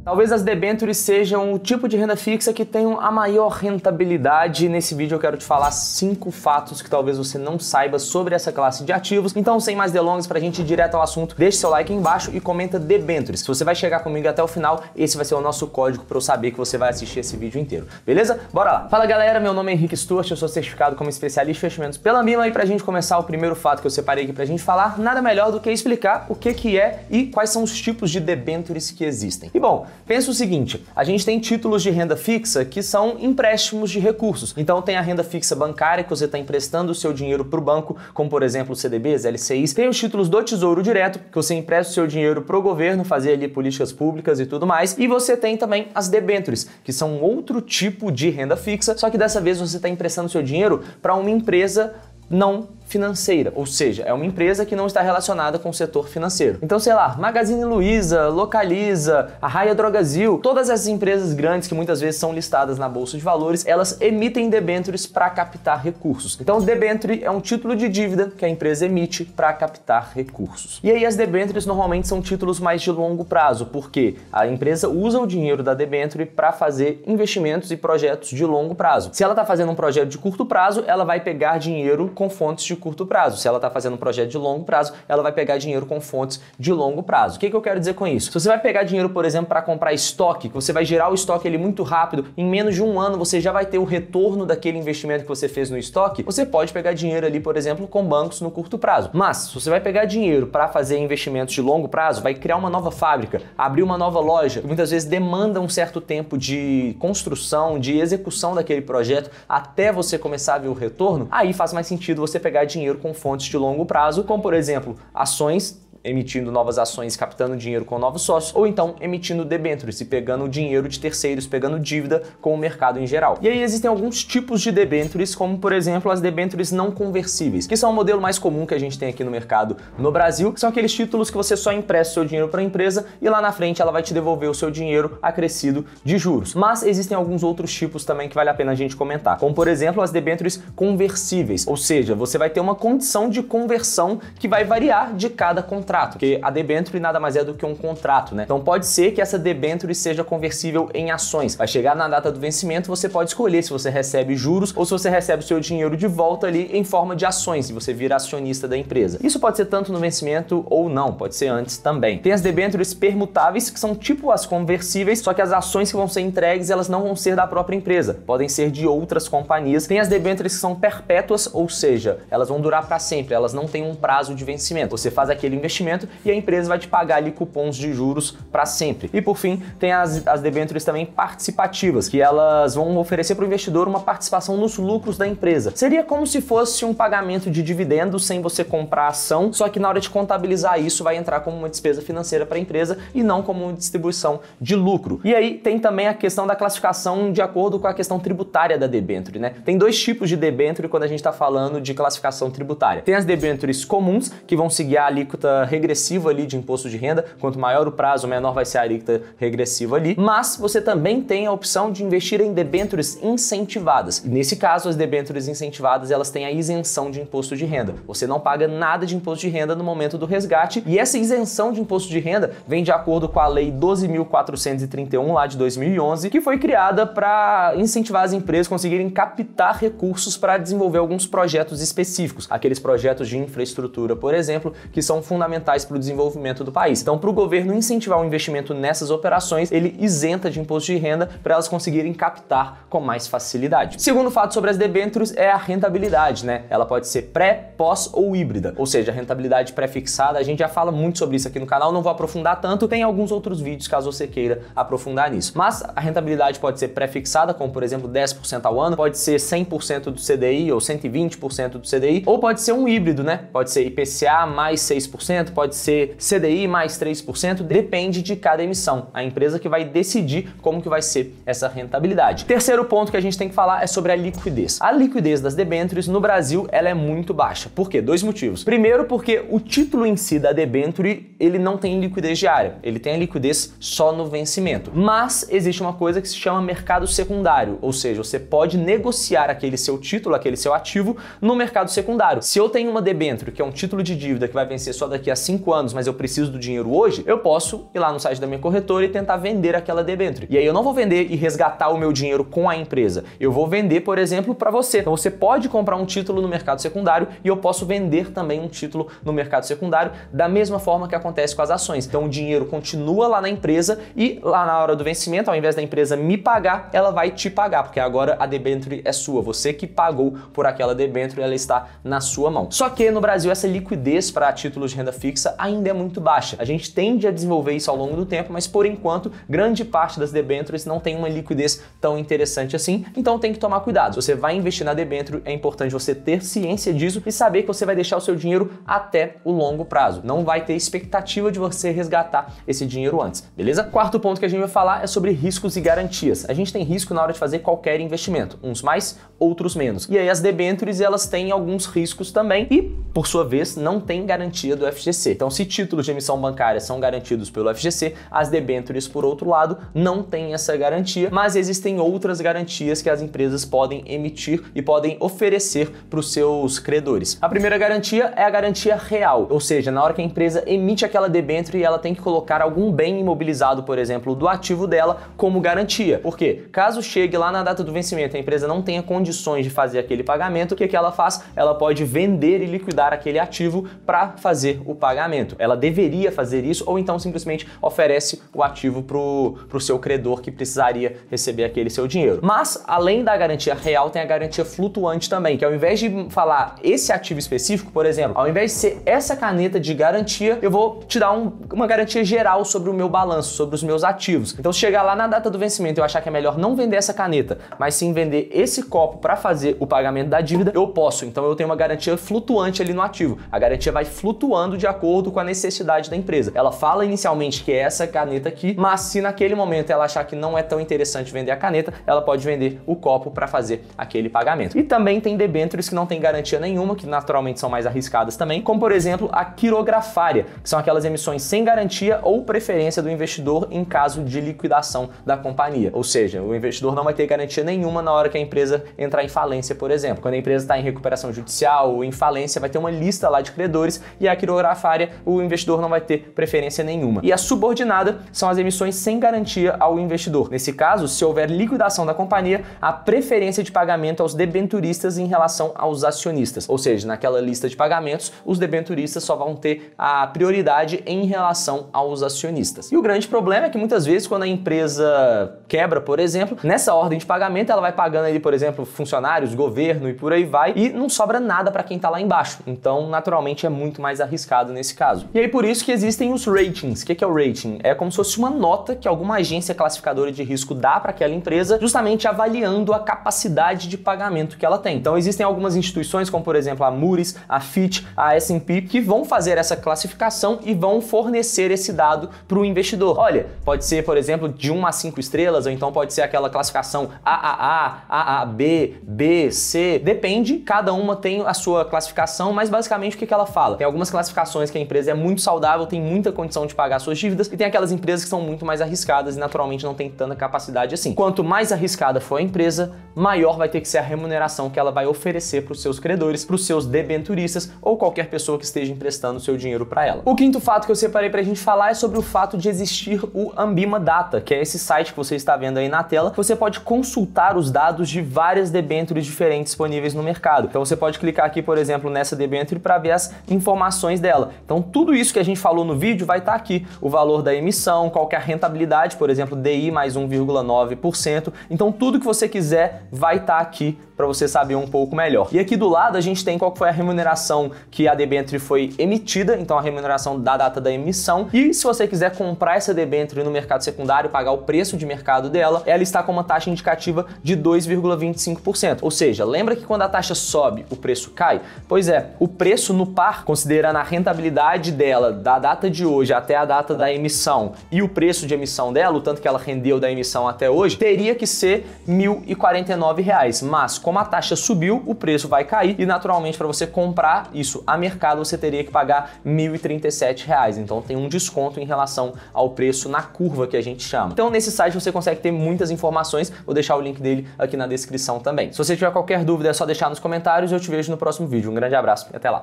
Talvez as debêntures sejam o tipo de renda fixa que tem a maior rentabilidade. Nesse vídeo eu quero te falar 5 fatos que talvez você não saiba sobre essa classe de ativos. Então, sem mais delongas, pra gente ir direto ao assunto, deixe seu like aí embaixo e comenta debêntures. Se você vai chegar comigo até o final, esse vai ser o nosso código para eu saber que você vai assistir esse vídeo inteiro. Beleza? Bora lá! Fala galera, meu nome é Henrique Stuart, eu sou certificado como especialista em investimentos pela Mima e pra gente começar, o primeiro fato que eu separei aqui pra gente falar, nada melhor do que explicar o que é e quais são os tipos de debêntures que existem. E bom, pensa o seguinte, a gente tem títulos de renda fixa que são empréstimos de recursos. Então tem a renda fixa bancária, que você está emprestando o seu dinheiro para o banco, como por exemplo CDBs, LCIs. Tem os títulos do Tesouro Direto, que você empresta o seu dinheiro para o governo fazer ali políticas públicas e tudo mais. E você tem também as debêntures, que são outro tipo de renda fixa, só que dessa vez você está emprestando o seu dinheiro para uma empresa não financeira, ou seja, é uma empresa que não está relacionada com o setor financeiro. Então, sei lá, Magazine Luiza, Localiza, a Raia Drogasil, todas essas empresas grandes que muitas vezes são listadas na Bolsa de Valores, elas emitem debêntures para captar recursos. Então, debênture é um título de dívida que a empresa emite para captar recursos. E aí as debêntures normalmente são títulos mais de longo prazo, porque a empresa usa o dinheiro da debênture para fazer investimentos e projetos de longo prazo. Se ela está fazendo um projeto de curto prazo, ela vai pegar dinheiro com fontes de curto prazo. Se ela está fazendo um projeto de longo prazo, ela vai pegar dinheiro com fontes de longo prazo. O que eu quero dizer com isso? Se você vai pegar dinheiro, por exemplo, para comprar estoque, que você vai gerar o estoque ali muito rápido, em menos de um ano você já vai ter o retorno daquele investimento que você fez no estoque, você pode pegar dinheiro ali, por exemplo, com bancos no curto prazo. Mas, se você vai pegar dinheiro para fazer investimentos de longo prazo, vai criar uma nova fábrica, abrir uma nova loja, que muitas vezes demanda um certo tempo de construção, de execução daquele projeto, até você começar a ver o retorno, aí faz mais sentido você pegar dinheiro com fontes de longo prazo, como por exemplo, ações, emitindo novas ações, captando dinheiro com novos sócios, ou então emitindo debêntures e pegando dinheiro de terceiros, pegando dívida com o mercado em geral. E aí existem alguns tipos de debêntures, como por exemplo as debêntures não conversíveis, que são o modelo mais comum que a gente tem aqui no mercado no Brasil, que são aqueles títulos que você só empresta o seu dinheiro para a empresa e lá na frente ela vai te devolver o seu dinheiro acrescido de juros. Mas existem alguns outros tipos também que vale a pena a gente comentar, como por exemplo as debêntures conversíveis, ou seja, você vai ter uma condição de conversão que vai variar de cada contrato, porque a debênture nada mais é do que um contrato, né? Então pode ser que essa debênture seja conversível em ações. Vai chegar na data do vencimento, você pode escolher se você recebe juros ou se você recebe o seu dinheiro de volta ali em forma de ações, e você vira acionista da empresa. Isso pode ser tanto no vencimento ou não, pode ser antes também. Tem as debêntures permutáveis, que são tipo as conversíveis, só que as ações que vão ser entregues, elas não vão ser da própria empresa, podem ser de outras companhias. Tem as debêntures que são perpétuas, ou seja, elas vão durar para sempre, elas não têm um prazo de vencimento. Você faz aquele investimento e a empresa vai te pagar ali cupons de juros para sempre. E por fim, tem as debêntures também participativas, que elas vão oferecer para o investidor uma participação nos lucros da empresa. Seria como se fosse um pagamento de dividendos sem você comprar ação, só que na hora de contabilizar isso vai entrar como uma despesa financeira para a empresa e não como uma distribuição de lucro. E aí tem também a questão da classificação de acordo com a questão tributária da debênture, né? Tem dois tipos de debênture quando a gente está falando de classificação tributária. Tem as debêntures comuns, que vão seguir a alíquota regressiva ali de imposto de renda, quanto maior o prazo, menor vai ser a alíquota regressiva ali, mas você também tem a opção de investir em debêntures incentivadas. Nesse caso, as debêntures incentivadas, elas têm a isenção de imposto de renda. Você não paga nada de imposto de renda no momento do resgate, e essa isenção de imposto de renda vem de acordo com a Lei 12.431 lá de 2011, que foi criada para incentivar as empresas a conseguirem captar recursos para desenvolver alguns projetos específicos, aqueles projetos de infraestrutura, por exemplo, que são fundamentais para o desenvolvimento do país. Então, para o governo incentivar o investimento nessas operações, ele isenta de imposto de renda para elas conseguirem captar com mais facilidade. Segundo fato sobre as debêntures é a rentabilidade, né? Ela pode ser pré, pós ou híbrida, ou seja, a rentabilidade pré-fixada, a gente já fala muito sobre isso aqui no canal, não vou aprofundar tanto, tem alguns outros vídeos caso você queira aprofundar nisso. Mas a rentabilidade pode ser pré-fixada, como por exemplo 10% ao ano, pode ser 100% do CDI ou 120% do CDI, ou pode ser um híbrido, né? Pode ser IPCA mais 6%, pode ser CDI mais 3%, depende de cada emissão. A empresa que vai decidir como que vai ser essa rentabilidade. Terceiro ponto que a gente tem que falar é sobre a liquidez. A liquidez das debêntures no Brasil, ela é muito baixa. Por quê? Dois motivos. Primeiro, porque o título em si da debênture, ele não tem liquidez diária, ele tem a liquidez só no vencimento. Mas existe uma coisa que se chama mercado secundário, ou seja, você pode negociar aquele seu título, aquele seu ativo no mercado secundário. Se eu tenho uma debênture, que é um título de dívida que vai vencer só daqui a há 5 anos, mas eu preciso do dinheiro hoje, eu posso ir lá no site da minha corretora e tentar vender aquela debênture. E aí eu não vou vender e resgatar o meu dinheiro com a empresa. Eu vou vender, por exemplo, para você. Então você pode comprar um título no mercado secundário e eu posso vender também um título no mercado secundário da mesma forma que acontece com as ações. Então o dinheiro continua lá na empresa e lá na hora do vencimento, ao invés da empresa me pagar, ela vai te pagar, porque agora a debênture é sua. Você que pagou por aquela debênture, ela está na sua mão. Só que no Brasil essa liquidez para títulos de renda fixa ainda é muito baixa. A gente tende a desenvolver isso ao longo do tempo, mas por enquanto grande parte das debêntures não tem uma liquidez tão interessante assim, então tem que tomar cuidado. Se você vai investir na debênture, é importante você ter ciência disso e saber que você vai deixar o seu dinheiro até o longo prazo. Não vai ter expectativa de você resgatar esse dinheiro antes, beleza? Quarto ponto que a gente vai falar é sobre riscos e garantias. A gente tem risco na hora de fazer qualquer investimento, uns mais, outros menos. E aí as debêntures, elas têm alguns riscos também e, por sua vez, não tem garantia do FGC. Então, se títulos de emissão bancária são garantidos pelo FGC, as debêntures, por outro lado, não têm essa garantia, mas existem outras garantias que as empresas podem emitir e podem oferecer para os seus credores. A primeira garantia é a garantia real, ou seja, na hora que a empresa emite aquela debênture, ela tem que colocar algum bem imobilizado, por exemplo, do ativo dela como garantia. Por quê? Caso chegue lá na data do vencimento, a empresa não tenha condições de fazer aquele pagamento, o que ela faz? Ela pode vender e liquidar aquele ativo para fazer o pagamento. Ela deveria fazer isso ou então simplesmente oferece o ativo para o seu credor que precisaria receber aquele seu dinheiro. Mas, além da garantia real, tem a garantia flutuante também, que ao invés de falar esse ativo específico, por exemplo, ao invés de ser essa caneta de garantia, eu vou te dar uma garantia geral sobre o meu balanço, sobre os meus ativos. Então, se chegar lá na data do vencimento e eu achar que é melhor não vender essa caneta, mas sim vender esse copo para fazer o pagamento da dívida, eu posso. Então, eu tenho uma garantia flutuante ali no ativo. A garantia vai flutuando de acordo com a necessidade da empresa. Ela fala inicialmente que é essa caneta aqui, mas se naquele momento ela achar que não é tão interessante vender a caneta, ela pode vender o copo para fazer aquele pagamento. E também tem debêntures que não tem garantia nenhuma, que naturalmente são mais arriscadas também, como por exemplo a quirografária, que são aquelas emissões sem garantia ou preferência do investidor em caso de liquidação da companhia. Ou seja, o investidor não vai ter garantia nenhuma na hora que a empresa entrar em falência, por exemplo. Quando a empresa está em recuperação judicial ou em falência, vai ter uma lista lá de credores e a quirografária, o investidor não vai ter preferência nenhuma. E a subordinada são as emissões sem garantia ao investidor. Nesse caso, se houver liquidação da companhia, a preferência de pagamento aos debenturistas em relação aos acionistas. Ou seja, naquela lista de pagamentos, os debenturistas só vão ter a prioridade em relação aos acionistas. E o grande problema é que muitas vezes quando a empresa quebra, por exemplo, nessa ordem de pagamento ela vai pagando ali, por exemplo, funcionários, governo e por aí vai, e não sobra nada para quem tá lá embaixo. Então, naturalmente, é muito mais arriscado nesse caso. E aí por isso que existem os ratings. O que é o rating? É como se fosse uma nota que alguma agência classificadora de risco dá para aquela empresa, justamente avaliando a capacidade de pagamento que ela tem. Então, existem algumas instituições, como por exemplo a Moody's, a Fitch, a S&P, que vão fazer essa classificação e vão fornecer esse dado para o investidor. Olha, pode ser, por exemplo, de 1 a 5 estrelas, ou então pode ser aquela classificação AAA, AAB, B, C, depende, cada uma tem a sua classificação, mas basicamente o que ela fala? Tem algumas classificações que a empresa é muito saudável, tem muita condição de pagar suas dívidas, e tem aquelas empresas que são muito mais arriscadas e naturalmente não tem tanta capacidade assim. Quanto mais arriscada for a empresa, maior vai ter que ser a remuneração que ela vai oferecer para os seus credores, para os seus debenturistas ou qualquer pessoa que esteja emprestando seu dinheiro para ela. O quinto fato que eu separei pra gente falar é sobre o fato de existir o Ambima Data, que é esse site que você está vendo aí na tela, que você pode consultar os dados de várias debêntures diferentes disponíveis no mercado. Então você pode clicar aqui, por exemplo, nessa debênture para ver as informações dela. Então tudo isso que a gente falou no vídeo vai estar aqui. O valor da emissão, qual que é a rentabilidade, por exemplo, DI mais 1,9%. Então tudo que você quiser vai estar aqui para você saber um pouco melhor. E aqui do lado a gente tem qual foi a remuneração que a debênture foi emitida, então a remuneração da data da emissão. E se você quiser comprar essa debênture no mercado secundário, pagar o preço de mercado dela, ela está com uma taxa indicativa de 2,25%. Ou seja, lembra que quando a taxa sobe, o preço cai? Pois é, o preço no par, considerando a rentabilidade dela da data de hoje até a data da emissão e o preço de emissão dela, o tanto que ela rendeu da emissão até hoje, teria que ser R$ 1.049, mas como a taxa subiu, o preço vai cair e naturalmente para você comprar isso a mercado você teria que pagar R$ 1.037. Então tem um desconto em relação ao preço na curva que a gente chama. Então nesse site você consegue ter muitas informações, vou deixar o link dele aqui na descrição também. Se você tiver qualquer dúvida é só deixar nos comentários e eu te vejo no próximo vídeo. Um grande abraço e até lá!